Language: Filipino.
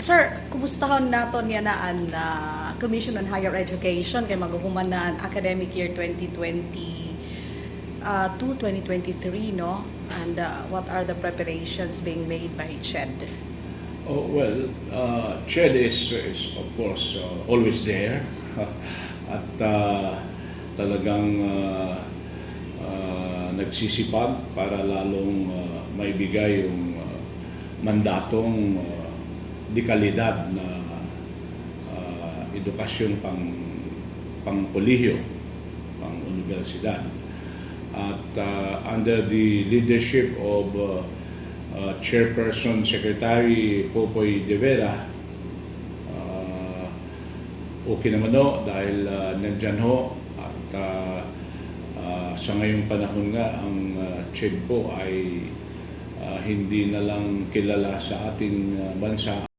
Sir, kumustahan naton yan na Commission on Higher Education kay maghuhuman na ang academic year 2023, no? And what are the preparations being made by CHED? Oh, well, CHED is of course always there at talagang nagsisipag para lalong maibigay yung mandatong di kalidad na edukasyon pang kolehiyo, pang universidad. At under the leadership of Chairperson Secretary Popoy De Vera, okay naman ho dahil nandyan ho at sa ngayong panahon nga ang CHED po ay hindi na lang kilala sa ating bansa